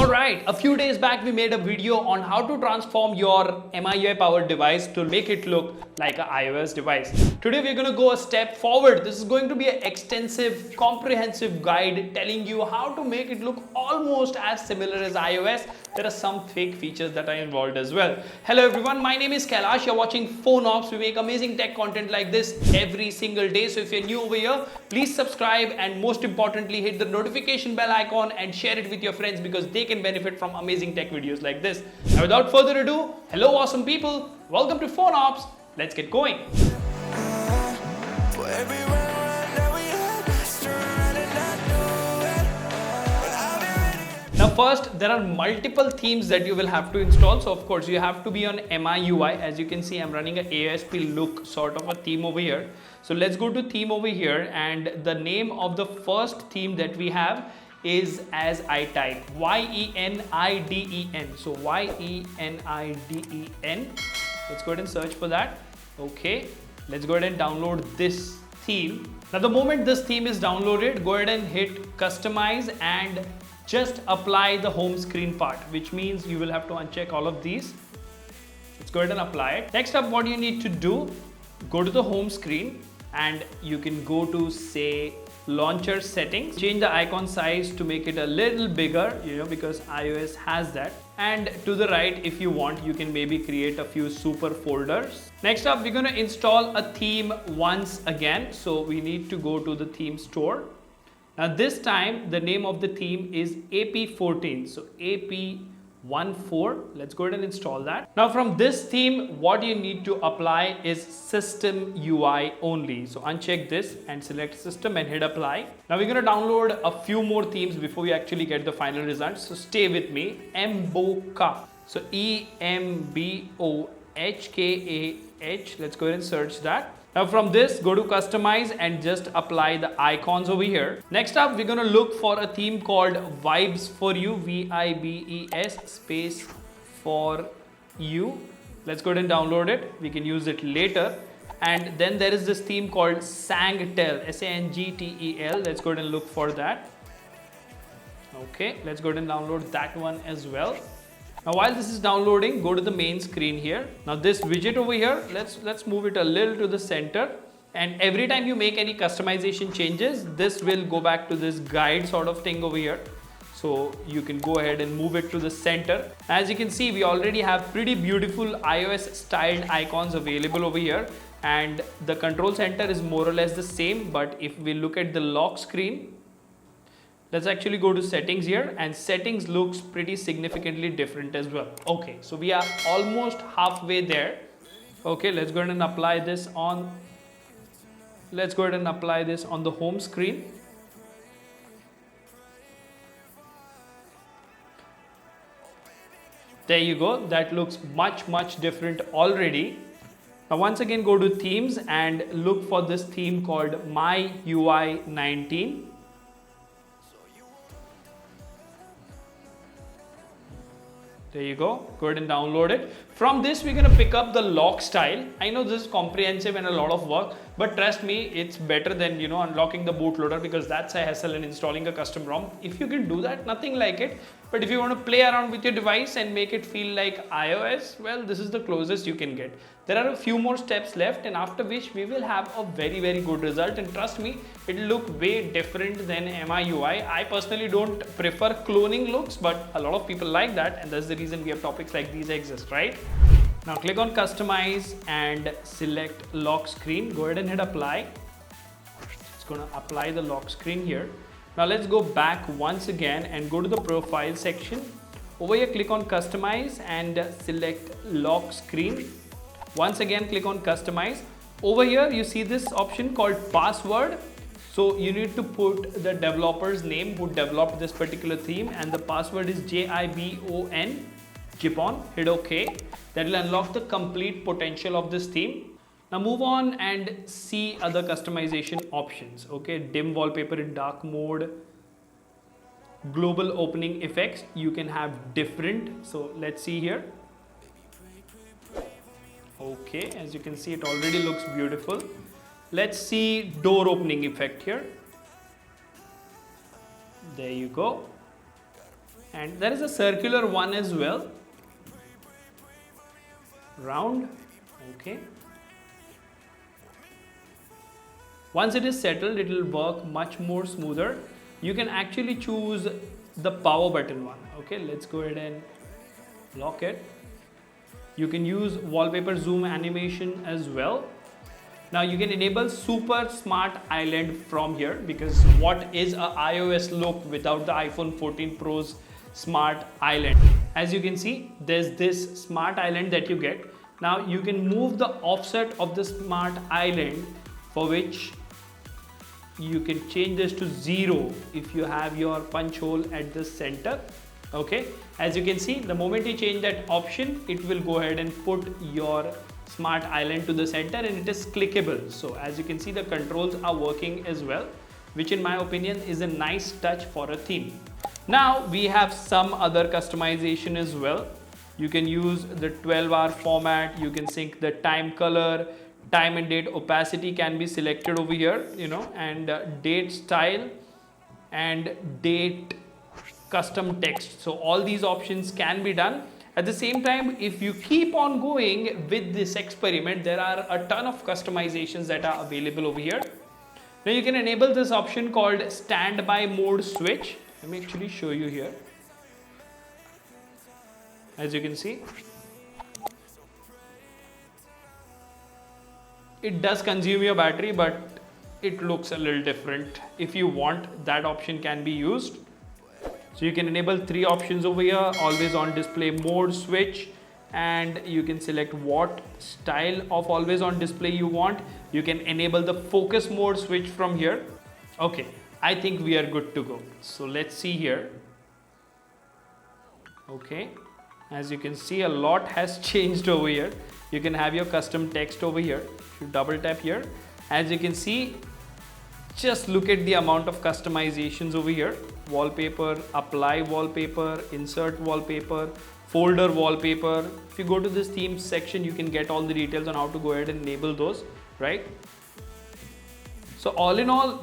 Alright, a few days back we made a video on how to transform your MIUI powered device to make it look like an iOS device. Today we're going to go a step forward. This is going to be an extensive, comprehensive guide telling you how to make it look almost as similar as iOS. There are some fake features that are involved as well. Hello everyone, my name is Kailash. You're watching PhoneOps. We make amazing tech content like this every single day. So if you're new over here, please subscribe and most importantly hit the notification bell icon and share it with your friends because they can benefit from amazing tech videos like this. Now without further ado, hello awesome people, welcome to PhoneOps. Let's get going. Now first, there are multiple themes that you will have to install. So of course you have to be on MIUI. As you can see, I'm running an ASP look sort of a theme over here. So let's go to theme over here, and the name of the first theme that we have is as I type YENIDEN. So YENIDEN. Let's go ahead and search for that. Okay, let's go ahead and download this theme. Now the moment this theme is downloaded, go ahead and hit customize and just apply the home screen part, which means you will have to uncheck all of these. Let's go ahead and apply it. Next up, what you need to do, go to the home screen and you can go to say launcher settings, change the icon size to make it a little bigger, because iOS has that. And to the right, if you want, you can maybe create a few super folders. Next up, we're going to install a theme once again. So we need to go to the theme store. Now this time, the name of the theme is AP14. So AP14. Let's go ahead and install that. Now from this theme, what you need to apply is system UI only. So uncheck this and select system and hit apply. Now we're going to download a few more themes before we actually get the final results. So stay with me. Mboka. So EMBOHKAH. Let's go ahead and search that. Now from this, go to customize and just apply the icons over here. Next up, we're going to look for a theme called Vibes for You, VIBES space for you. Let's go ahead and download it. We can use it later. And then there is this theme called Sangtel, SANGTEL. Let's go ahead and look for that. Okay, let's go ahead and download that one as well. Now while this is downloading, go to the main screen here. Now this widget over here, let's move it a little to the center. And every time you make any customization changes, this will go back to this guide sort of thing over here. So you can go ahead and move it to the center. As you can see, we already have pretty beautiful iOS styled icons available over here. And the control center is more or less the same. But if we look at the lock screen, let's actually go to settings here, and settings looks pretty significantly different as well. Okay, so we are almost halfway there. Okay, let's go ahead and apply this on. Let's go ahead and apply this on the home screen. There you go. That looks much different already. Now once again, go to themes and look for this theme called MIUI 19. There you go. Go ahead and download it. From this, we're going to pick up the lock style. I know this is comprehensive and a lot of work, but trust me, it's better than, unlocking the bootloader, because that's a hassle in installing a custom ROM. If you can do that, nothing like it. But if you want to play around with your device and make it feel like iOS, well, this is the closest you can get. There are a few more steps left, and after which we will have a very good result. And trust me, it will look way different than MIUI. I personally don't prefer cloning looks, but a lot of people like that, and that's the reason we have topics like these exist, right? Now click on customize and select lock screen. Go ahead and hit apply. It's going to apply the lock screen here. Now let's go back once again and go to the profile section. Over here, click on customize and select lock screen. Once again, click on customize. Over here, you see this option called password. So you need to put the developer's name who developed this particular theme, and the password is JIBON, Jibon. Hit OK. That will unlock the complete potential of this theme. Now move on and see other customization options. Okay, dim wallpaper in dark mode, global opening effects. You can have different. So let's see here. Okay, as you can see, it already looks beautiful. Let's see door opening effect here. There you go. And there is a circular one as well. Round. Okay. Once it is settled, it will work much more smoother. You can actually choose the power button one. Okay, let's go ahead and lock it. You can use wallpaper zoom animation as well. Now you can enable super smart island from here, because what is a iOS look without the iPhone 14 Pro's smart island? As you can see, there's this smart island that you get. Now you can move the offset of the smart island, for which you can change this to 0 if you have your punch hole at the center. Okay, as you can see, the moment you change that option, it will go ahead and put your smart island to the center, and it is clickable. So as you can see, the controls are working as well, which in my opinion is a nice touch for a theme. Now we have some other customization as well. You can use the 12-hour format, you can sync the time color, time and date opacity can be selected over here, and date style and date custom text. So all these options can be done. At the same time, if you keep on going with this experiment, there are a ton of customizations that are available over here. Now you can enable this option called standby mode switch. Let me actually show you here. As you can see, it does consume your battery, but it looks a little different. If you want, that option can be used. So you can enable 3 options over here: always on display mode switch, and you can select what style of always on display you want. You can enable the focus mode switch from here. Okay, I think we are good to go. So let's see here. Okay, as you can see, a lot has changed over here. You can have your custom text over here. If you double tap here, as you can see, just look at the amount of customizations over here. Wallpaper, apply wallpaper, insert wallpaper, folder wallpaper. If you go to this themes section, you can get all the details on how to go ahead and enable those, right? So all in all,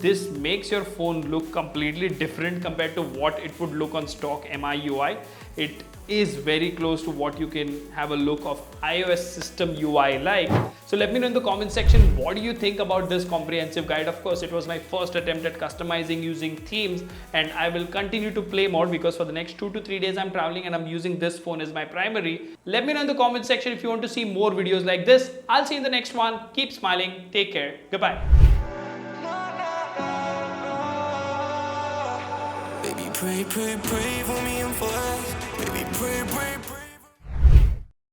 this makes your phone look completely different compared to what it would look on stock MIUI. It is very close to what you can have a look of iOS system UI like. So let me know in the comment section, what do you think about this comprehensive guide? Of course, it was my first attempt at customizing using themes, and I will continue to play more, because for the next 2 to 3 days I'm traveling and I'm using this phone as my primary. Let me know in the comment section if you want to see more videos like this. I'll see you in the next one. Keep smiling. Take care. Goodbye. Baby, pray for me and for